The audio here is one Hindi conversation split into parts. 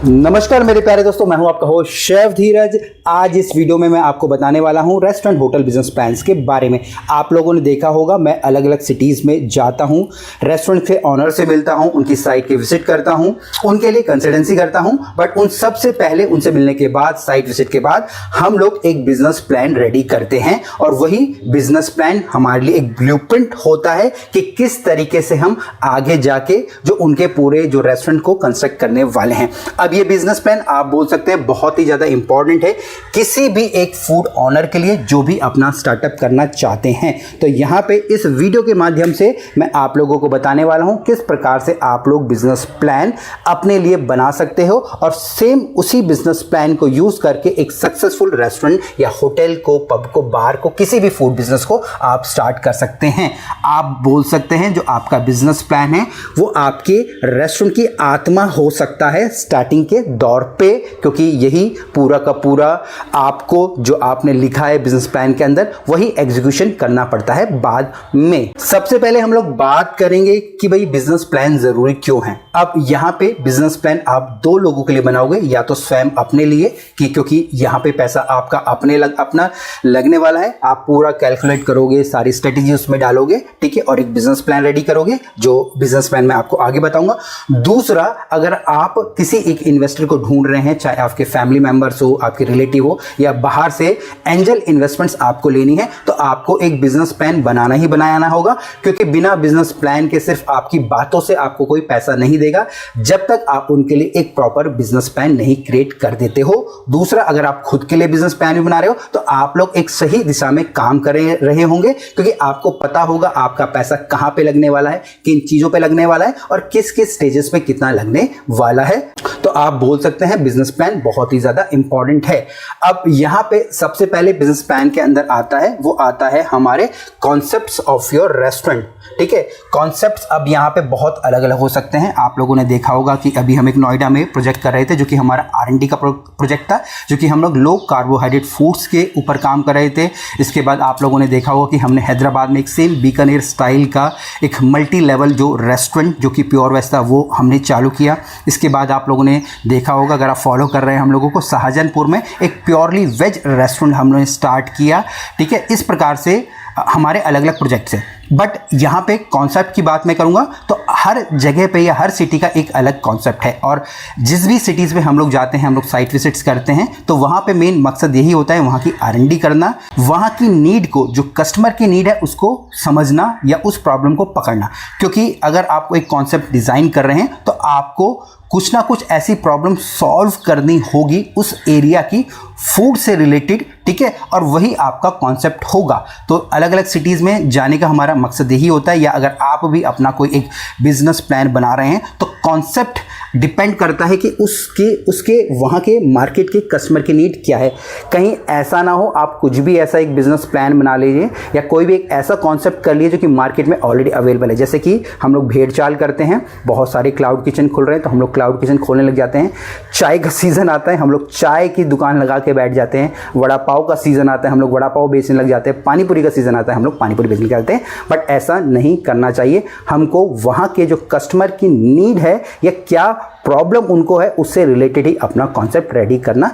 नमस्कार मेरे प्यारे दोस्तों, मैं हूं आपका होस्ट शेफ धीरज। आज इस वीडियो में मैं आपको बताने वाला हूं रेस्टोरेंट होटल बिजनेस प्लान्स के बारे में। आप लोगों ने देखा होगा मैं अलग अलग सिटीज़ में जाता हूं, रेस्टोरेंट के ऑनर से मिलता हूं, उनकी साइट की विजिट करता हूं, उनके लिए कंसल्टेंसी करता हूं। बट उन सबसे पहले उनसे मिलने के बाद, साइट विजिट के बाद हम लोग एक बिजनेस प्लान रेडी करते हैं और वही बिजनेस प्लान हमारे लिए एक ब्लूप्रिंट होता है कि किस तरीके से हम आगे जाके जो उनके पूरे जो रेस्टोरेंट को कंस्ट्रक्ट करने वाले हैं। अब ये बिजनेस प्लान आप बोल सकते हैं बहुत ही ज्यादा इंपॉर्टेंट है किसी भी एक फूड ऑनर के लिए जो भी अपना स्टार्टअप करना चाहते हैं। तो यहां पे इस वीडियो के माध्यम से मैं आप लोगों को बताने वाला हूं किस प्रकार से आप लोग बिजनेस प्लान अपने लिए बना सकते हो और सेम उसी बिजनेस प्लान को यूज करके एक सक्सेसफुल रेस्टोरेंट या होटल को, पब को, बार को, किसी भी फूड बिजनेस को आप स्टार्ट कर सकते हैं। आप बोल सकते हैं जो आपका बिजनेस प्लान है वो आपके रेस्टोरेंट की आत्मा हो सकता है स्टार्टिंग के दौर पे, क्योंकि यही पूरा का पूरा आपको जो आपने लिखा है बिजनेस प्लान के अंदर वही एग्जीक्यूशन करना पड़ता है बाद में। सबसे पहले हम लोग बात करेंगे कि भाई बिजनेस प्लान जरूरी क्यों है। अब यहां पे बिजनेस प्लान आप दो लोगों के लिए बनाओगे, या तो स्वयं अपने लिए कि क्योंकि यहां पे पैसा आपका अपना लगने वाला है, आप पूरा कैलकुलेट करोगे, सारी स्ट्रेटेजी उसमें डालोगे, ठीक है, और एक बिजनेस प्लान रेडी करोगे जो बिजनेस प्लान मैं आपको आगे बताऊंगा। दूसरा, अगर आप किसी एक इन्वेस्टर को ढूंढ रहे हैं, चाहे आपके फैमिली मेंबर्स हो, आपके रिलेटिव हो, या बाहर से एंजल इन्वेस्टमेंट्स आपको लेनी है, तो आपको एक बिजनेस प्लान बनाना होगा, क्योंकि बिना बिजनेस प्लान के सिर्फ आपकी बातों से आपको कोई पैसा नहीं देगा जब तक आप उनके लिए एक प्रॉपर बिजनेस प्लान नहीं क्रिएट कर देते हो। दूसरा, अगर आप खुद के लिए बिजनेस प्लान भी बना रहे हो तो आप लोग एक सही दिशा में काम कर रहे होंगे, क्योंकि आपको पता होगा आपका पैसा कहां पे लगने वाला है, किन चीजों पे लगने वाला है और किस किस स्टेजेस में कितना लगने वाला है। तो आप बोल सकते हैं बिजनेस प्लान बहुत ही ज्यादा इंपॉर्टेंट है। अब यहां पे सबसे पहले बिजनेस प्लान के अंदर आता है, वो आता है हमारे कॉन्सेप्ट्स ऑफ योर रेस्टोरेंट, ठीक है। कॉन्सेप्ट्स अब यहां पे बहुत अलग अलग हो सकते हैं। आप लोगों ने देखा होगा कि अभी हम एक नोएडा में प्रोजेक्ट कर रहे थे जो कि हमारा R&D का प्रोजेक्ट था, जो कि हम लोग लो कार्बोहाइड्रेट फूड्स के ऊपर काम कर रहे थे। इसके बाद आप लोगों ने देखा होगा कि हमने हैदराबाद में एक सेम बीकानेर स्टाइल का एक मल्टी लेवल जो रेस्टोरेंट जो कि प्योर वेज था वो हमने चालू किया। इसके बाद आप लोगों ने देखा होगा, अगर आप फॉलो कर रहे हैं हम लोगों को, शाहजहानपुर में एक प्योरली वेज रेस्टोरेंट हमने स्टार्ट किया, ठीक है। इस प्रकार से हमारे अलग अलग प्रोजेक्ट्स हैं। बट यहाँ पे कॉन्सेप्ट की बात मैं करूँगा तो हर जगह पे या हर सिटी का एक अलग कॉन्सेप्ट है, और जिस भी सिटीज़ में हम लोग जाते हैं, हम लोग साइट विजिट्स करते हैं, तो वहाँ पे मेन मकसद यही होता है वहाँ की R&D करना, वहाँ की नीड को, जो कस्टमर की नीड है उसको समझना या उस प्रॉब्लम को पकड़ना। क्योंकि अगर आप एक कॉन्सेप्ट डिज़ाइन कर रहे हैं तो आपको कुछ ना कुछ ऐसी प्रॉब्लम सॉल्व करनी होगी उस एरिया की, फूड से रिलेटेड, ठीक है, और वही आपका कॉन्सेप्ट होगा। तो अलग अलग सिटीज़ में जाने का हमारा मकसद यही होता है। या अगर आप भी अपना कोई एक बिजनेस प्लान बना रहे हैं तो कॉन्सेप्ट डिपेंड करता है कि उसके वहाँ के मार्केट के कस्टमर की नीड क्या है। कहीं ऐसा ना हो आप कुछ भी ऐसा एक बिजनेस प्लान बना लीजिए या कोई भी एक ऐसा कॉन्सेप्ट कर लीजिए जो कि मार्केट में ऑलरेडी अवेलेबल है। जैसे कि हम लोग भेड़ चाल करते हैं, बहुत सारे क्लाउड किचन खुल रहे हैं तो हम लोग क्लाउड किचन खोलने लग जाते हैं। चाय का सीज़न आता है, हम लोग चाय की दुकान लगा के बैठ जाते हैं। वड़ा पाव का सीज़न आता है, हम लोग वड़ा पाव बेचने लग जाते हैं। पानीपुरी का सीज़न आता है, हम लोग पानीपुरी बेचने लग जाते हैं। बट ऐसा नहीं करना चाहिए। हमको वहाँ के जो कस्टमर की नीड है या क्या प्रॉब्लम उनको है उससे रिलेटेड ही अपना कॉन्सेप्ट रेडी करना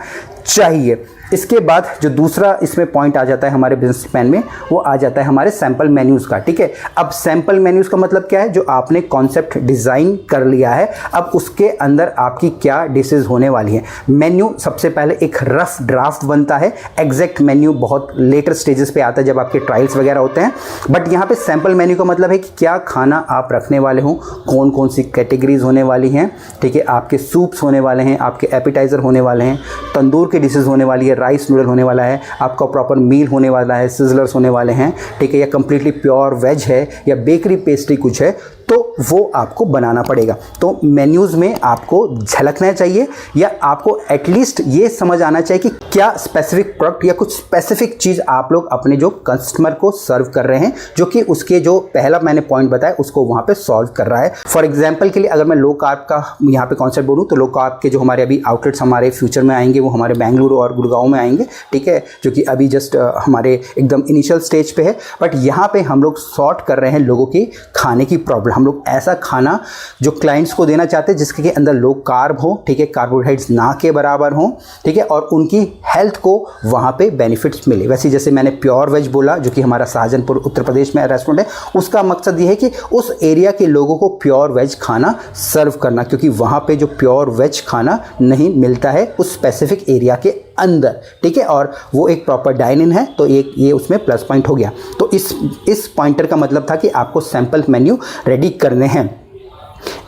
चाहिए। इसके बाद जो दूसरा इसमें पॉइंट आ जाता है हमारे बिजनेस प्लान में, वो आ जाता है हमारे सैंपल मेन्यूज़ का, ठीक है। अब सैंपल मेन्यूज़ का मतलब क्या है, जो आपने कॉन्सेप्ट डिज़ाइन कर लिया है, अब उसके अंदर आपकी क्या डिशेज होने वाली है। मेन्यू सबसे पहले एक रफ ड्राफ्ट बनता है, एग्जैक्ट मेन्यू बहुत लेटर स्टेजेस पे आता है जब आपके ट्रायल्स वगैरह होते हैं। बट यहाँ पे सैंपल मेन्यू का मतलब है कि क्या खाना आप रखने वाले हो, कौन कौन सी कैटेगरीज होने वाली हैं, ठीक है। आपके सूप्स होने वाले हैं, आपके एपिटाइज़र होने वाले हैं, तंदूर की डिशेज होने वाली है, राइस नूडल होने वाला है, आपका प्रॉपर मील होने वाला है, सिजलर्स होने वाले हैं, ठीक है, या कंप्लीटली प्योर वेज है या बेकरी पेस्ट्री कुछ है, तो वो आपको बनाना पड़ेगा। तो मेन्यूज़ में आपको झलकना चाहिए या आपको एटलीस्ट ये समझ आना चाहिए कि क्या स्पेसिफिक प्रोडक्ट या कुछ स्पेसिफिक चीज़ आप लोग अपने जो कस्टमर को सर्व कर रहे हैं, जो कि उसके जो पहला मैंने पॉइंट बताया उसको वहाँ पे सॉल्व कर रहा है। फॉर एग्जाम्पल के लिए अगर मैं लो कार्ब का यहाँ पे कॉन्सेप्ट बोलूँ तो लो कार्ब के जो हमारे अभी आउटलेट्स हमारे फ्यूचर में आएंगे वो हमारे बेंगलुरु और गुड़गांव में आएंगे, ठीक है, जो कि अभी जस्ट हमारे एकदम इनिशियल स्टेज पे है। बट यहाँ पे हम लोग सॉर्ट कर रहे हैं लोगों की खाने की प्रॉब्लम। हम लोग ऐसा खाना जो क्लाइंट्स को देना चाहते हैं जिसके अंदर लो कार्ब हो, ठीक है, कार्बोहाइड्रेट्स ना के बराबर हो, ठीक है, और उनकी हेल्थ को वहाँ पे बेनिफिट्स मिले। वैसे जैसे मैंने प्योर वेज बोला जो कि हमारा शाहजहानपुर उत्तर प्रदेश में रेस्टोरेंट है, उसका मकसद ये है कि उस एरिया के लोगों को प्योर वेज खाना सर्व करना, क्योंकि वहाँ पे जो प्योर वेज खाना नहीं मिलता है उस स्पेसिफिक एरिया के अंदर, ठीक है, और वो एक प्रॉपर डाइन इन है, तो एक ये उसमें प्लस पॉइंट हो गया। तो इस पॉइंटर का मतलब था कि आपको सैंपल मेन्यू रेडी करने हैं।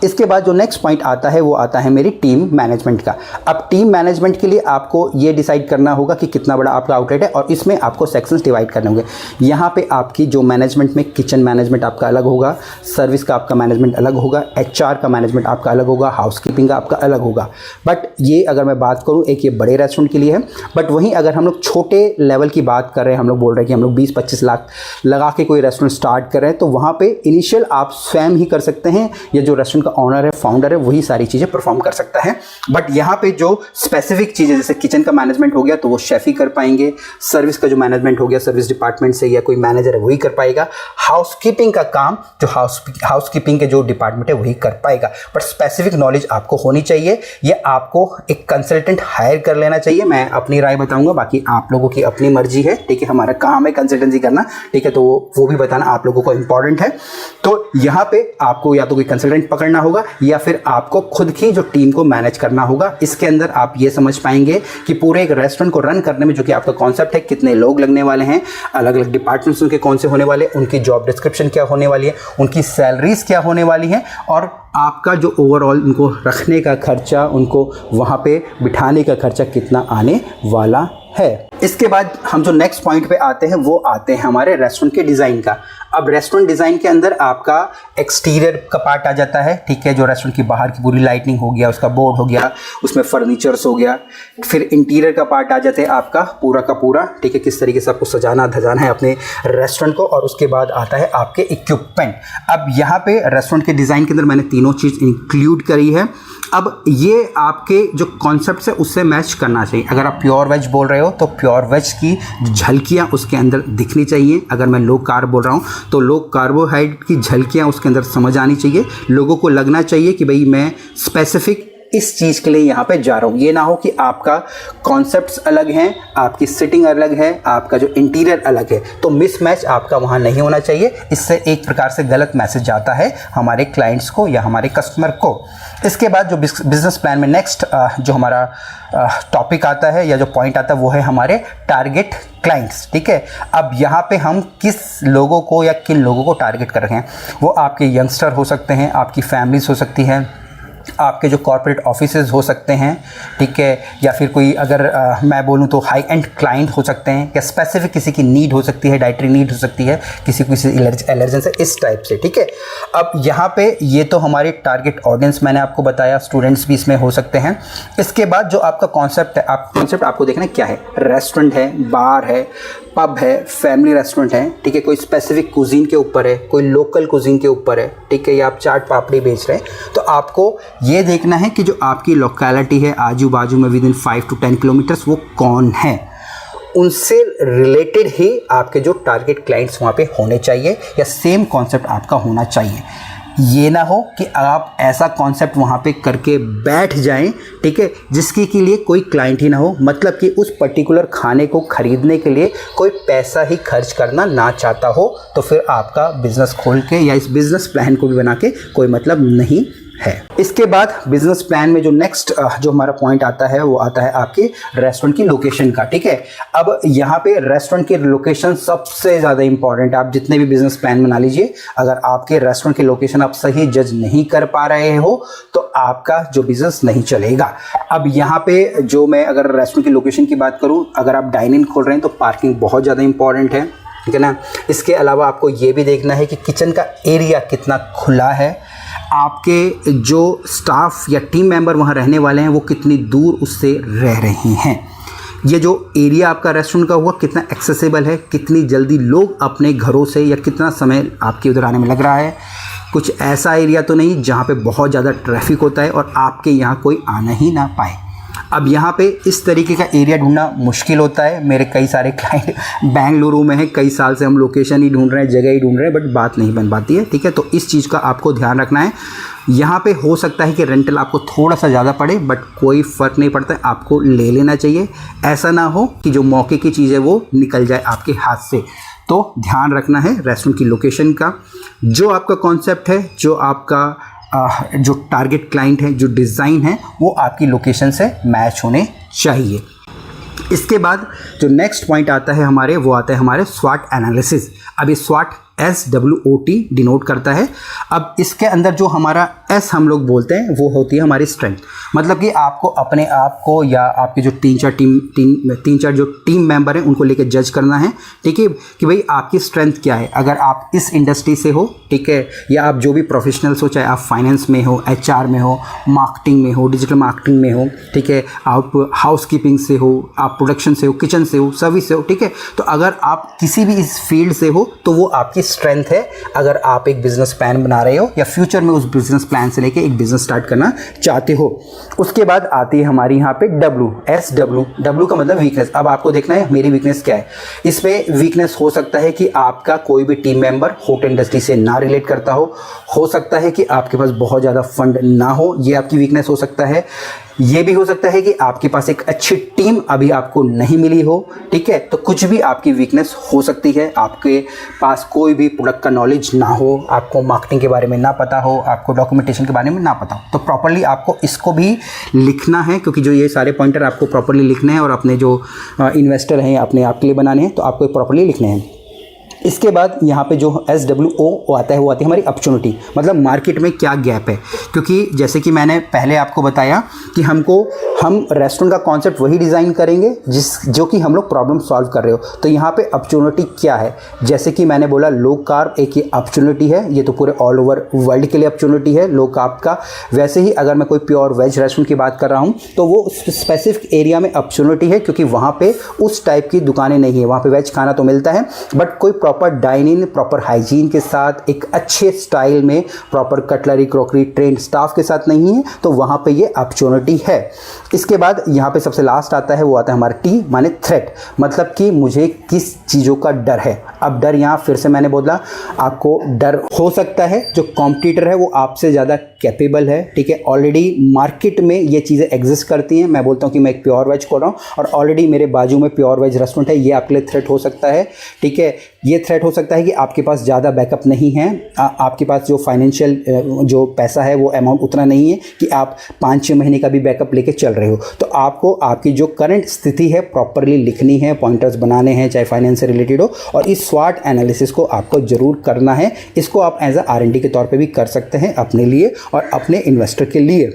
इसके बाद जो नेक्स्ट पॉइंट आता है वो आता है मेरी टीम मैनेजमेंट का। अब टीम मैनेजमेंट के लिए आपको ये डिसाइड करना होगा कि कितना बड़ा आपका आउटलेट है और इसमें आपको सेक्शंस डिवाइड करने होंगे। यहाँ पे आपकी जो मैनेजमेंट में किचन मैनेजमेंट आपका अलग होगा, सर्विस का आपका मैनेजमेंट अलग होगा, HR का मैनेजमेंट आपका अलग होगा, हाउसकीपिंग का आपका अलग होगा। बट ये अगर मैं बात करूँ एक ये बड़े रेस्टोरेंट के लिए है। बट वहीं अगर हम लोग छोटे लेवल की बात कर रहे हैं, हम लोग बोल रहे हैं कि हम लोग 20-25 लाख लगा के कोई रेस्टोरेंट स्टार्ट कर रहे हैं, तो वहाँ पे इनिशियल आप स्वयं ही कर सकते हैं, या जो रेस्टोरेंट का ऑनर है, फाउंडर है, वही सारी चीज़ें परफॉर्म कर सकता है। बट यहाँ पे जो स्पेसिफिक चीज़ें जैसे किचन का मैनेजमेंट हो गया तो वो शेफ ही कर पाएंगे, सर्विस का जो मैनेजमेंट हो गया सर्विस डिपार्टमेंट से या कोई मैनेजर है वही कर पाएगा, हाउसकीपिंग का काम जो हाउसकीपिंग के जो डिपार्टमेंट है वही कर पाएगा। बट स्पेसिफिक नॉलेज आपको होनी चाहिए, ये आपको एक कंसल्टेंट हायर कर लेना चाहिए। मैं अपनी राय बताऊंगा, बाकी आप लोगों की अपनी मर्जी है, ठीक है, हमारा काम है कंसल्टेंसी करना, ठीक है, तो वो भी बताना आप लोगों को इंपॉर्टेंट है। तो यहाँ पे आपको या तो कोई कंसल्टेंट पकड़ना होगा या फिर आपको खुद की जो टीम को मैनेज करना होगा। इसके अंदर आप ये समझ पाएंगे कि पूरे एक रेस्टोरेंट को रन करने में जो कि आपका कॉन्सेप्ट है, कितने लोग लगने वाले हैं, अलग अलग डिपार्टमेंट्स उनके कौन से होने वाले, उनकी जॉब डिस्क्रिप्शन क्या होने वाली है, उनकी सैलरीज क्या होने वाली है, और आपका जो ओवरऑल उनको रखने का खर्चा, उनको वहाँ पे बिठाने का खर्चा कितना आने वाला है। इसके बाद हम जो नेक्स्ट पॉइंट पे आते हैं वो आते हैं हमारे रेस्टोरेंट के डिज़ाइन का। अब रेस्टोरेंट डिज़ाइन के अंदर आपका एक्सटीरियर का पार्ट आ जाता है, ठीक है, जो रेस्टोरेंट की बाहर की पूरी लाइटिंग हो गया, उसका बोर्ड हो गया, उसमें फर्नीचर्स हो गया। फिर इंटीरियर का पार्ट आ जाता है आपका पूरा का पूरा, ठीक है, किस तरीके से आपको सजाना धजाना है अपने रेस्टोरेंट को, और उसके बाद आता है आपके इक्विपमेंट। अब यहाँ पे रेस्टोरेंट के डिज़ाइन के अंदर मैंने तीनों चीज़ इंक्लूड करी है। अब ये आपके जो कॉन्सेप्ट है उससे मैच करना चाहिए। अगर आप प्योर वेज बोल रहे हो तो प्योर वेज की झलकियाँ उसके अंदर दिखनी चाहिए। अगर मैं लो कार्ब बोल रहा हूँ तो लो कार्बोहाइड्रेट की झलकियाँ उसके अंदर समझ आनी चाहिए। लोगों को लगना चाहिए कि भाई मैं स्पेसिफिक इस चीज़ के लिए यहाँ पे जा रहा हूँ। ये ना हो कि आपका कॉन्सेप्ट्स अलग हैं, आपकी सिटिंग अलग है, आपका जो इंटीरियर अलग है, तो मिसमैच आपका वहाँ नहीं होना चाहिए। इससे एक प्रकार से गलत मैसेज जाता है हमारे क्लाइंट्स को या हमारे कस्टमर को। इसके बाद जो बिजनेस प्लान में नेक्स्ट जो हमारा टॉपिक आता है या जो पॉइंट आता है वो है हमारे टारगेट क्लाइंट्स, ठीक है। अब यहाँ पे हम किस लोगों को या किन लोगों को टारगेट कर रहे हैं, वो आपके यंगस्टर हो सकते हैं, आपकी फैमिलीज हो सकती हैं, आपके जो कॉर्पोरेट ऑफिसेज हो सकते हैं, ठीक है, या फिर कोई अगर मैं बोलूँ तो हाई एंड क्लाइंट हो सकते हैं, या स्पेसिफिक किसी की नीड हो सकती है, डाइटरी नीड हो सकती है, किसी को एलर्जेंस है, इस टाइप से, ठीक है। अब यहाँ पे ये तो हमारे टारगेट ऑडियंस मैंने आपको बताया, स्टूडेंट्स भी इसमें हो सकते हैं। इसके बाद जो आपका कॉन्सेप्ट है, कॉन्सेप्ट आपको देखना क्या है, रेस्टोरेंट है, बार है, पब है, फैमिली रेस्टोरेंट है, ठीक है, कोई स्पेसिफिक कुजीन के ऊपर है, कोई लोकल कुजीन के ऊपर है, ठीक है, या आप चाट पापड़ी बेच रहे हैं, तो आपको ये देखना है कि जो आपकी लोकेलिटी है आजू बाजू में विद इन 5 to 10 किलोमीटर्स वो कौन है, उनसे रिलेटेड ही आपके जो टारगेट क्लाइंट्स वहाँ पे होने चाहिए या सेम कॉन्सेप्ट आपका होना चाहिए। ये ना हो कि आप ऐसा कॉन्सेप्ट वहाँ पे करके बैठ जाएं, ठीक है, जिसके के लिए कोई क्लाइंट ही ना हो, मतलब कि उस पर्टिकुलर खाने को खरीदने के लिए कोई पैसा ही खर्च करना ना चाहता हो, तो फिर आपका बिजनेस खोल के या इस बिजनेस प्लान को भी बना के कोई मतलब नहीं है। इसके बाद बिजनेस प्लान में जो नेक्स्ट जो हमारा पॉइंट आता है वो आता है आपके रेस्टोरेंट की लोकेशन का, ठीक है। अब यहाँ पे रेस्टोरेंट की लोकेशन सबसे ज़्यादा इंपॉर्टेंट है। आप जितने भी बिजनेस प्लान बना लीजिए, अगर आपके रेस्टोरेंट की लोकेशन आप सही जज नहीं कर पा रहे हो तो आपका जो बिजनेस नहीं चलेगा। अब यहाँ पे जो मैं अगर रेस्टोरेंट की लोकेशन की बात करूँ, अगर आप डाइन इन खोल रहे हैं तो पार्किंग बहुत ज़्यादा इंपॉर्टेंट है, ठीक है ना। इसके अलावा आपको ये भी देखना है कि किचन का एरिया कितना खुला है, आपके जो स्टाफ या टीम मेंबर वहाँ रहने वाले हैं वो कितनी दूर उससे रह रहे हैं, ये जो एरिया आपका रेस्टोरेंट का हुआ कितना एक्सेसिबल है, कितनी जल्दी लोग अपने घरों से या कितना समय आपके उधर आने में लग रहा है। कुछ ऐसा एरिया तो नहीं जहाँ पे बहुत ज़्यादा ट्रैफिक होता है और आपके यहाँ कोई आना ही ना पाए, अब यहाँ पे इस तरीके का एरिया ढूंढना मुश्किल होता है। मेरे कई सारे क्लाइंट बेंगलुरु में हैं, कई साल से हम लोकेशन ही ढूंढ रहे हैं, जगह ही ढूंढ रहे हैं, बट बात नहीं बन पाती है, ठीक है। तो इस चीज़ का आपको ध्यान रखना है। यहाँ पे हो सकता है कि रेंटल आपको थोड़ा सा ज़्यादा पड़े, बट कोई फ़र्क नहीं पड़ता है, आपको ले लेना चाहिए। ऐसा ना हो कि जो मौके की चीज़ है वो निकल जाए आपके हाथ से। तो ध्यान रखना है रेस्टोरेंट की लोकेशन का, जो आपका कॉन्सेप्ट है, जो आपका जो टारगेट क्लाइंट है, जो डिज़ाइन है, वो आपकी लोकेशन से मैच होने चाहिए। इसके बाद जो नेक्स्ट पॉइंट आता है हमारे, वो आता है हमारे स्वॉट एनालिसिस। अब ये स्वॉट SWOT डिनोट करता है। अब इसके अंदर जो हमारा S हम लोग बोलते हैं वो होती है हमारी स्ट्रेंथ। मतलब कि आपको अपने आप को या आपके जो तीन चार जो टीम मेंबर हैं उनको लेकर जज करना है, ठीक है, कि भाई आपकी स्ट्रेंथ क्या है। अगर आप इस इंडस्ट्री से हो, ठीक है, या आप जो भी प्रोफेशनल्स हो, चाहे आप फाइनेंस में हो, HR में हो, मार्केटिंग में हो, डिजिटल मार्केटिंग में हो, ठीक है, आप हाउस कीपिंग से हो, आप प्रोडक्शन से हो, किचन से हो, सर्विस से हो, ठीक है, तो अगर आप किसी भी इस फील्ड से हो तो वो आपकी स्ट्रेंथ है। अगर आप एक बिजनेस प्लान बना रहे हो या फ्यूचर में उस बिजनेस प्लान से लेके एक बिजनेस स्टार्ट करना चाहते हो। उसके बाद आती है हमारी यहाँ पे SW का मतलब वीकनेस। अब आपको देखना है मेरी वीकनेस क्या है। इसमें वीकनेस हो सकता है कि आपका कोई भी टीम मेंबर होटल इंडस्ट्री से ना रिलेट करता हो सकता है कि आपके पास बहुत ज़्यादा फंड ना हो, ये आपकी वीकनेस हो सकता है। ये भी हो सकता है कि आपके पास एक अच्छी टीम अभी आपको नहीं मिली हो, ठीक है, तो कुछ भी आपकी वीकनेस हो सकती है। आपके पास कोई भी प्रोडक्ट का नॉलेज ना हो, आपको मार्केटिंग के बारे में ना पता हो, आपको डॉक्यूमेंटेशन के बारे में ना पता हो, तो प्रॉपर्ली आपको इसको भी लिखना है, क्योंकि जो ये सारे पॉइंटर आपको प्रॉपर्ली लिखने हैं और अपने जो इन्वेस्टर हैं अपने आप के लिए बनाने हैं, तो आपको प्रॉपर्ली लिखने हैं। इसके बाद यहाँ पे जो SWO आता है वो आती है हमारी अपॉर्चुनिटी, मतलब मार्केट में क्या गैप है। क्योंकि जैसे कि मैंने पहले आपको बताया कि हम रेस्टोरेंट का कॉन्सेप्ट वही डिज़ाइन करेंगे जो कि हम लोग प्रॉब्लम सॉल्व कर रहे हो। तो यहाँ पे अपॉर्चुनिटी क्या है, जैसे कि मैंने बोला लो कार्ब एक ये अपॉर्चुनिटी है, ये तो पूरे ऑल ओवर वर्ल्ड के लिए अपॉर्चुनिटी है लो कार्ब का। वैसे ही अगर मैं कोई प्योर वेज रेस्टोरेंट की बात कर रहा हूँ तो वो स्पेसिफिक एरिया में अपॉर्चुनिटी है, क्योंकि वहाँ पे उस टाइप की दुकानें नहीं है। वहाँ पे वेज खाना तो मिलता है, बट कोई प्रॉपर डाइनिंग, प्रॉपर हाइजीन के साथ, एक अच्छे स्टाइल में, proper cutlery, crockery, trend staff के साथ नहीं है, तो वहाँ पे ये अपॉर्चुनिटी है। इसके बाद यहाँ पे सबसे लास्ट आता है, वो आता है हमारा T माने थ्रेट, मतलब कि मुझे किस चीज़ों का डर है। अब डर यहाँ फिर से मैंने बोला, आपको डर हो सकता है जो कॉम्पिटिटर है वो आपसे ज़्यादा कैपेबल है, ठीक है, ऑलरेडी मार्केट में ये चीज़ें एग्जिस्ट करती हैं। मैं बोलता हूँ कि मैं एक प्योर वेज खोल रहा हूँ और ऑलरेडी मेरे बाजू में प्योर वेज रेस्टोरेंट है, ये आपके लिए थ्रेट हो सकता है, ठीक है। ये थ्रेट हो सकता है कि आपके पास ज़्यादा बैकअप नहीं है, आपके पास जो फाइनेंशियल जो पैसा है वो अमाउंट उतना नहीं है कि आप 5-6 महीने का भी बैकअप लेके चल रहे हो। तो आपको आपकी जो करंट स्थिति है प्रॉपरली लिखनी है, पॉइंटर्स बनाने हैं, चाहे फाइनेंस से रिलेटेड हो, और इस स्वॉट एनालिसिस को आपको ज़रूर करना है। इसको आप एज R&D के तौर पे भी कर सकते हैं अपने लिए और अपने इन्वेस्टर के लिए।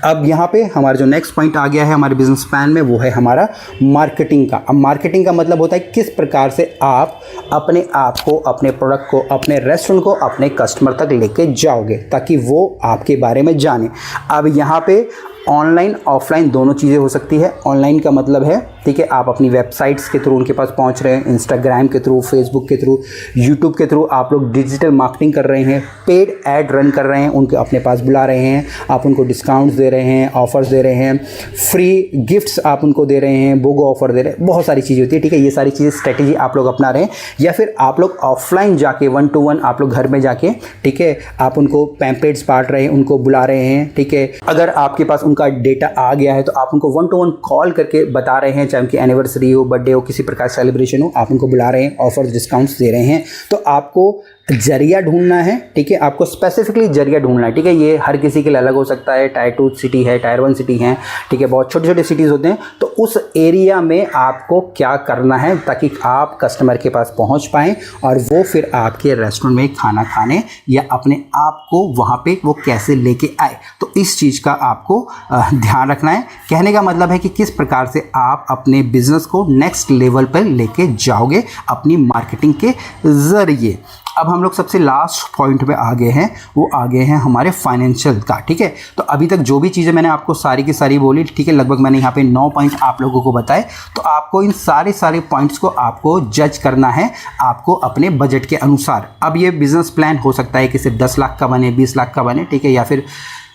अब यहाँ पे हमारा जो नेक्स्ट पॉइंट आ गया है हमारे बिजनेस प्लान में, वो है हमारा मार्केटिंग का। अब मार्केटिंग का मतलब होता है किस प्रकार से आप अपने आप को, अपने प्रोडक्ट को, अपने रेस्टोरेंट को अपने कस्टमर तक लेके जाओगे ताकि वो आपके बारे में जाने। अब यहाँ पे ऑनलाइन ऑफलाइन दोनों चीज़ें हो सकती है। ऑनलाइन का मतलब है, ठीक है, आप अपनी वेबसाइट्स के थ्रू उनके पास पहुंच रहे हैं, इंस्टाग्राम के थ्रू, फेसबुक के थ्रू, यूट्यूब के थ्रू आप लोग डिजिटल मार्केटिंग कर रहे हैं, पेड ऐड रन कर रहे हैं, उनके अपने पास बुला रहे हैं, आप उनको डिस्काउंट्स दे रहे हैं, ऑफर्स दे रहे हैं, फ्री गिफ्ट्स आप उनको दे रहे हैं, बोगो ऑफर दे रहे हैं, बहुत सारी चीज़ें होती है, ठीक है। ये सारी चीज़ें स्ट्रेटेजी आप लोग अपना रहे हैं, या फिर आप लोग ऑफलाइन जाके 1-to-1 आप लोग घर में जाके, ठीक है, आप उनको पैम्पलेट्स बांट रहे हैं, उनको बुला रहे हैं, ठीक है। अगर आपके पास उनका डेटा आ गया है तो आप उनको 1-to-1 कॉल करके बता रहे हैं, चाहे उनकी एनिवर्सरी हो, बर्थडे हो, किसी प्रकार सेलिब्रेशन हो, आप उनको बुला रहे हैं, ऑफर्स डिस्काउंट्स दे रहे हैं। तो आपको जरिया ढूंढना है, ठीक है, आपको स्पेसिफिकली जरिया ढूंढना है, ठीक है। ये हर किसी के लिए अलग हो सकता है, टायर 2 सिटी है, टायर 1 सिटी है, ठीक है, बहुत छोटे छोटे सिटीज़ होते हैं। तो उस एरिया में आपको क्या करना है ताकि आप कस्टमर के पास पहुंच पाएँ और वो फिर आपके रेस्टोरेंट में खाना खाने या अपने आप को वहाँ पे वो कैसे लेके आए। तो इस चीज़ का आपको ध्यान रखना है। कहने का मतलब है कि किस प्रकार से आप अपने बिजनेस को नेक्स्ट लेवल पर लेके जाओगे अपनी मार्केटिंग के ज़रिए। अब हम लोग सबसे लास्ट पॉइंट पे आ गए हैं, वो आ गए हैं हमारे फाइनेंशियल का, ठीक है। तो अभी तक जो भी चीज़ें मैंने आपको सारी की सारी बोली, ठीक है, लगभग मैंने यहाँ पे 9 पॉइंट आप लोगों को बताए। तो आपको इन सारे पॉइंट्स को आपको जज करना है आपको अपने बजट के अनुसार। अब ये बिजनेस प्लान हो सकता है कि सिर्फ 10 लाख का बने, 20 लाख का बने, ठीक है, या फिर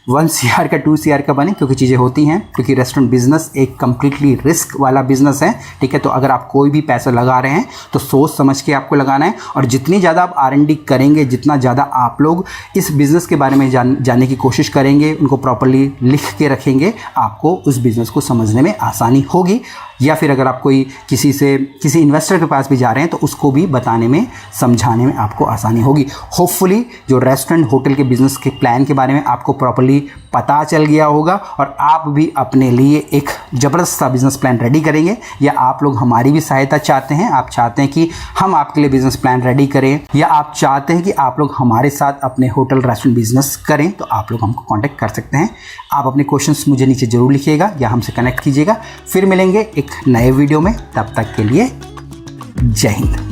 1 CR का 2 CR का बने, क्योंकि चीज़ें होती हैं, क्योंकि रेस्टोरेंट बिजनेस एक कम्प्लीटली रिस्क वाला बिजनेस है, ठीक है। तो अगर आप कोई भी पैसा लगा रहे हैं तो सोच समझ के आपको लगाना है, और जितनी ज़्यादा आप R&D करेंगे, जितना ज़्यादा आप लोग इस बिज़नेस के बारे में जानने की कोशिश करेंगे, उनको प्रॉपर्ली लिख के रखेंगे, आपको उस बिज़नेस को समझने में आसानी होगी। या फिर अगर आप किसी इन्वेस्टर के पास भी जा रहे हैं तो उसको भी बताने में, समझाने में आपको आसानी होगी। होपफुली जो रेस्टोरेंट होटल के बिज़नेस के प्लान के बारे में आपको प्रॉपर्ली पता चल गया होगा, और आप भी अपने लिए एक ज़बरदस्त सा बिज़नेस प्लान रेडी करेंगे। या आप लोग हमारी भी सहायता चाहते हैं, आप चाहते हैं कि हम आपके लिए बिज़नेस प्लान रेडी करें, या आप चाहते हैं कि आप लोग हमारे साथ अपने होटल रेस्टोरेंट बिज़नेस करें, तो आप लोग हमको कॉन्टैक्ट कर सकते हैं। आप अपने क्वेश्चंस मुझे नीचे ज़रूर लिखिएगा या हमसे कनेक्ट कीजिएगा। फिर मिलेंगे एक नए वीडियो में, तब तक के लिए जय हिंद।